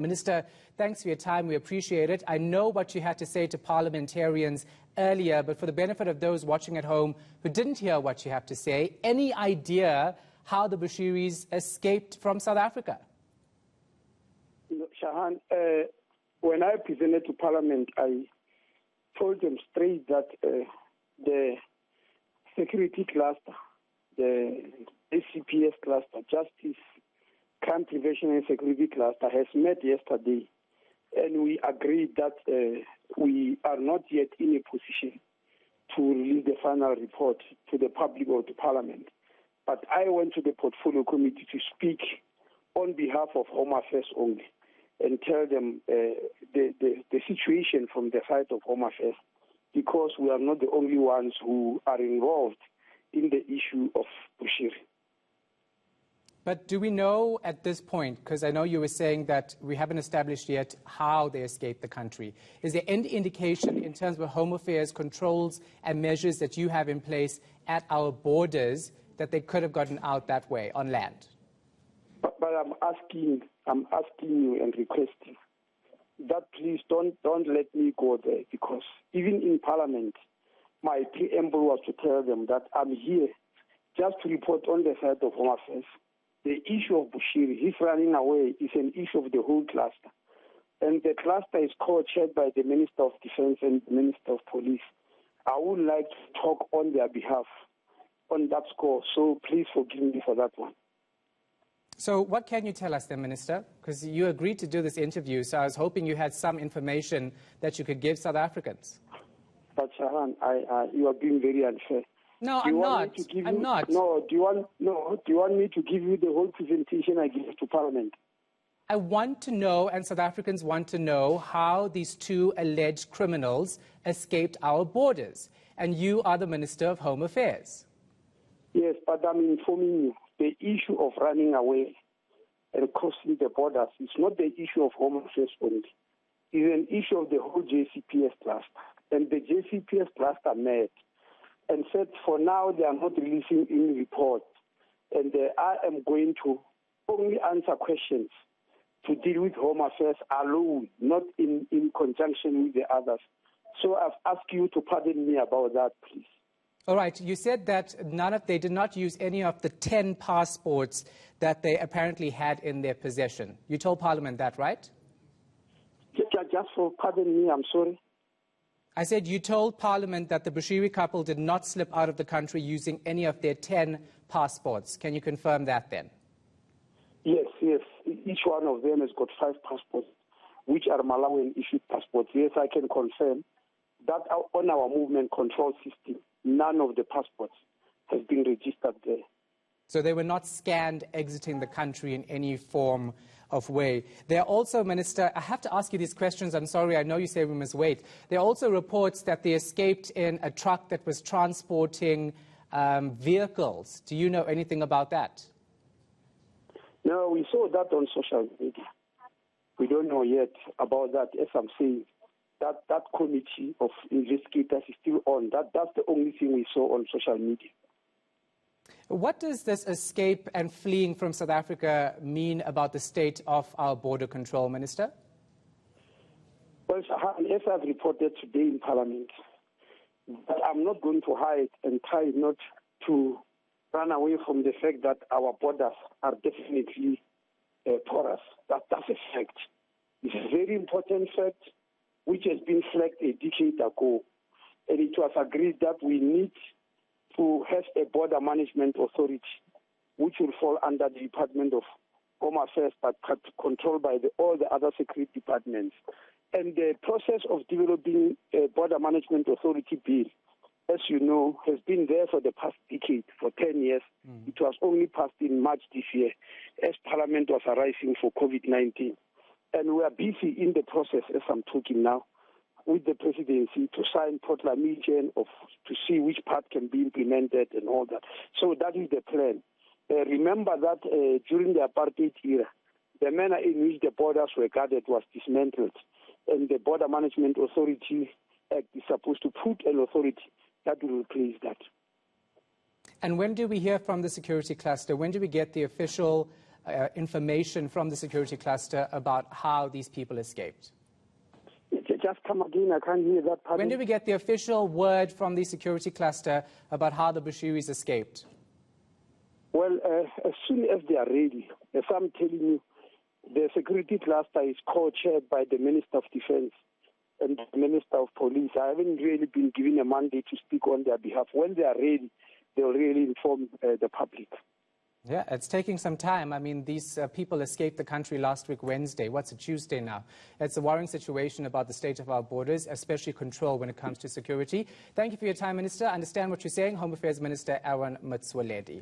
Minister, thanks for your time. We appreciate it. I know what you had to say to parliamentarians earlier, but for the benefit of those watching at home who didn't hear what you have to say, any idea how the Bushiris escaped from South Africa? Shahan, when I presented to Parliament, I told them straight that the security cluster, the ACPS cluster, Justice, Crime Prevention and Security Cluster, has met yesterday, and we agreed that we are not yet in a position to release the final report to the public or to Parliament. But I went to the Portfolio Committee to speak on behalf of Home Affairs only and tell them the situation from the side of Home Affairs, because we are not the only ones who are involved in the issue of Bushiri. But do we know at this point, because I know you were saying that we haven't established yet how they escaped the country, is there any indication in terms of Home Affairs controls and measures that you have in place at our borders that they could have gotten out that way on land? But I'm asking you and requesting that please don't let me go there, because even in Parliament, my preamble was to tell them that I'm here just to report on the side of Home Affairs. The issue of Bushiri, his running away, is an issue of the whole cluster. And the cluster is co-chaired by the Minister of Defense and the Minister of Police. I would like to talk on their behalf on that score, so please forgive me for that one. So what can you tell us then, Minister? Because you agreed to do this interview, so I was hoping you had some information that you could give South Africans. But Shahan, you are being very unfair. No, I'm not. I'm not. No, do you want me to give you the whole presentation I gave to Parliament? I want to know, and South Africans want to know, how these two alleged criminals escaped our borders. And you are the Minister of Home Affairs. Yes, but I'm informing you. The issue of running away and crossing the borders is not the issue of Home Affairs only. It's an issue of the whole JCPS cluster. And the JCPS cluster met and said for now they are not releasing any report. And I am going to only answer questions to deal with Home Affairs alone, not in conjunction with the others. So I've asked you to pardon me about that, please. All right. You said that they did not use any of the 10 passports that they apparently had in their possession. You told Parliament that, right? Just for pardon me, I'm sorry. I said you told Parliament that the Bushiri couple did not slip out of the country using any of their 10 passports. Can you confirm that then? Yes. Each one of them has got 5 passports, which are Malawian-issued passports. Yes, I can confirm that on our movement control system, none of the passports has been registered there. So they were not scanned exiting the country in any form of way. There are also, Minister, I have to ask you these questions. I'm sorry, I know you say we must wait. There are also reports that they escaped in a truck that was transporting vehicles. Do you know anything about that? No, we saw that on social media. We don't know yet about that, as I'm saying. That committee of investigators is still on. That's the only thing we saw on social media. What does this escape and fleeing from South Africa mean about the state of our border control, Minister? Well, as I've reported today in Parliament, but I'm not going to hide and try not to run away from the fact that our borders are definitely porous. That's a fact. It's a very important fact, which has been flagged a decade ago. And it was agreed that we need to have a border management authority, which will fall under the Department of Home Affairs, but controlled by all the other security departments. And the process of developing a border management authority bill, as you know, has been there for the past decade, for 10 years. It was only passed in March this year, as Parliament was arising for COVID-19. And we are busy in the process, as I'm talking now, with the presidency to sign proclamation to see which part can be implemented and all that. So that is the plan. Remember that during the apartheid era, the manner in which the borders were guarded was dismantled, and the Border Management Authority Act is supposed to put an authority that will replace that. And when do we hear from the security cluster? When do we get the official information from the security cluster about how these people escaped? Just come again, I can't hear that part. When did we get the official word from the security cluster about how the Bushiris escaped? Well, as soon as they are ready, as I'm telling you, the security cluster is co-chaired by the Minister of Defense and the Minister of Police. I haven't really been given a mandate to speak on their behalf. When they are ready, they'll really inform the public. Yeah, it's taking some time. I mean, these people escaped the country last week, Wednesday. What's a Tuesday now? It's a worrying situation about the state of our borders, especially control when it comes to security. Thank you for your time, Minister. I understand what you're saying. Home Affairs Minister Aaron Motsoaledi.